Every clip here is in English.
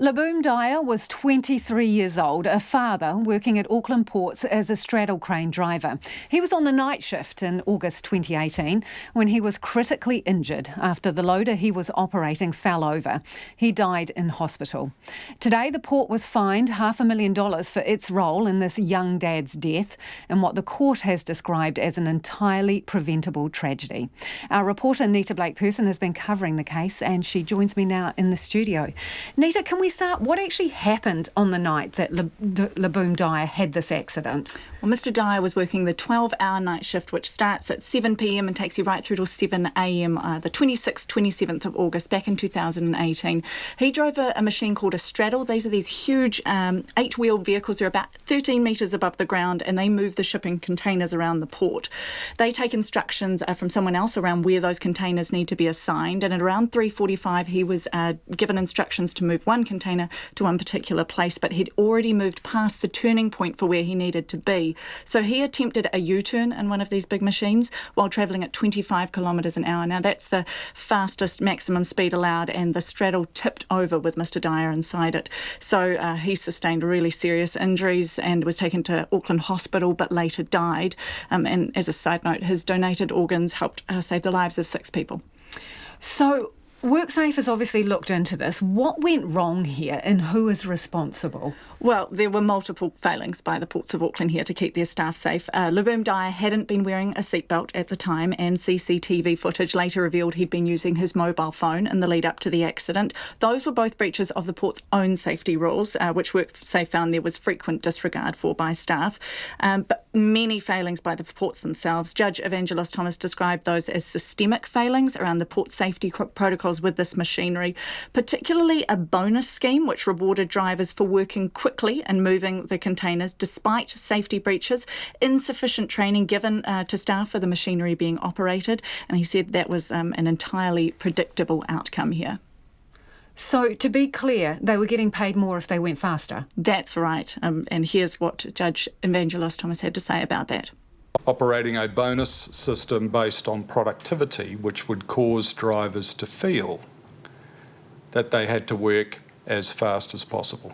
Laboom Dyer was 23 years old, a father working at Auckland Ports as a straddle crane driver. He was on the night shift in August 2018 when he was critically injured after the loader he was operating fell over. He died in hospital. Today, the port was fined $500,000 for its role in this young dad's death in what the court has described as an entirely preventable tragedy. Our reporter Nita Blake-Persen has been covering the case and she joins me now in the studio. Nita, can we start? What actually happened on the night that Laboom Dyer had this accident? Well, Mr Dyer was working the 12-hour night shift, which starts at 7 p.m. and takes you right through till 7 a.m. The 26th, 27th of August, back in 2018. He drove a machine called a straddle. These are these huge 8-wheeled vehicles. They're about 13 metres above the ground and they move the shipping containers around the port. They take instructions from someone else around where those containers need to be assigned, and at around 3:45 he was given instructions to move one container to one particular place, but he'd already moved past the turning point for where he needed to be. So he attempted a U-turn in one of these big machines while travelling at 25 kilometres an hour. Now that's the fastest maximum speed allowed, and the straddle tipped over with Mr Dyer inside it. So he sustained really serious injuries and was taken to Auckland Hospital but later died. And as a side note, his donated organs helped save the lives of 6 people. So WorkSafe has obviously looked into this. What went wrong here and who is responsible? Well, there were multiple failings by the Ports of Auckland here to keep their staff safe. Laboom Dyer hadn't been wearing a seatbelt at the time, and CCTV footage later revealed he'd been using his mobile phone in the lead up to the accident. Those were both breaches of the port's own safety rules, which WorkSafe found there was frequent disregard for by staff. But many failings by the ports themselves. Judge Evangelos Thomas described those as systemic failings around the port safety protocols with this machinery, particularly a bonus scheme which rewarded drivers for working quickly and moving the containers despite safety breaches, insufficient training given to staff for the machinery being operated, and he said that was an entirely predictable outcome here. So, to be clear, they were getting paid more if they went faster? That's right, and here's what Judge Evangelos Thomas had to say about that. Operating a bonus system based on productivity, which would cause drivers to feel that they had to work as fast as possible.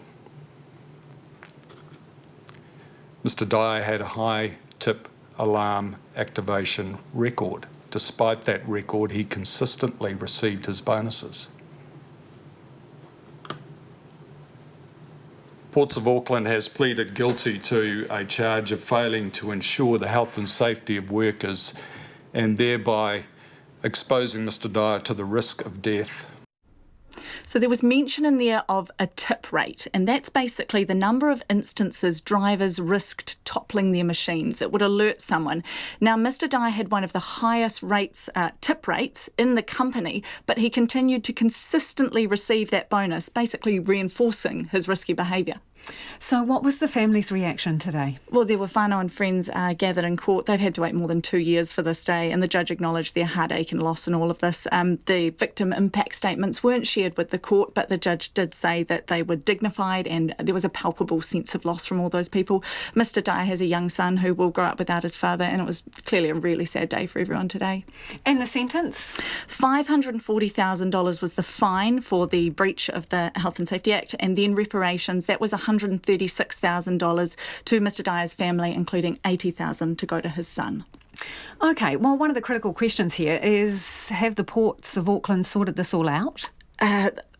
Mr Dyer had a high tip alarm activation record. Despite that record, he consistently received his bonuses. Ports of Auckland has pleaded guilty to a charge of failing to ensure the health and safety of workers and thereby exposing Mr Dyer to the risk of death. So there was mention in there of a tip rate, and that's basically the number of instances drivers risked toppling their machines. It would alert someone. Now, Mr Dyer had one of the highest rates, tip rates in the company, but he continued to consistently receive that bonus, basically reinforcing his risky behaviour. So what was the family's reaction today? Well, there were whānau and friends gathered in court. They've had to wait more than 2 years for this day, and the judge acknowledged their heartache and loss in all of this. The victim impact statements weren't shared with the court, but the judge did say that they were dignified and there was a palpable sense of loss from all those people. Mr Dyer has a young son who will grow up without his father, and it was clearly a really sad day for everyone today. And the sentence? $540,000 was the fine for the breach of the Health and Safety Act, and then reparations. That was $136,000 to Mr Dyer's family, including $80,000 to go to his son. OK, well, one of the critical questions here is, have the Ports of Auckland sorted this all out?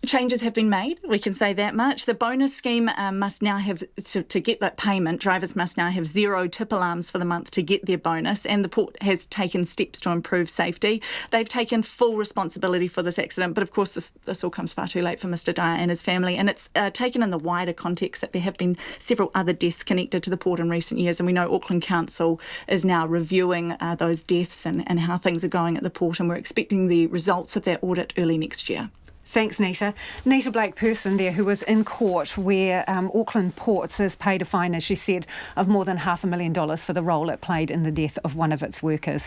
Changes have been made, we can say that much. The bonus scheme must now have, to get that payment, drivers must now have 0 tip alarms for the month to get their bonus, and the port has taken steps to improve safety. They've taken full responsibility for this accident, but of course this all comes far too late for Mr Dyer and his family, and it's taken in the wider context that there have been several other deaths connected to the port in recent years, and we know Auckland Council is now reviewing those deaths and how things are going at the port, and we're expecting the results of that audit early next year. Thanks, Nita. Nita Blake-Persen there, who was in court where Auckland Ports has paid a fine, as she said, of more than $500,000 for the role it played in the death of one of its workers.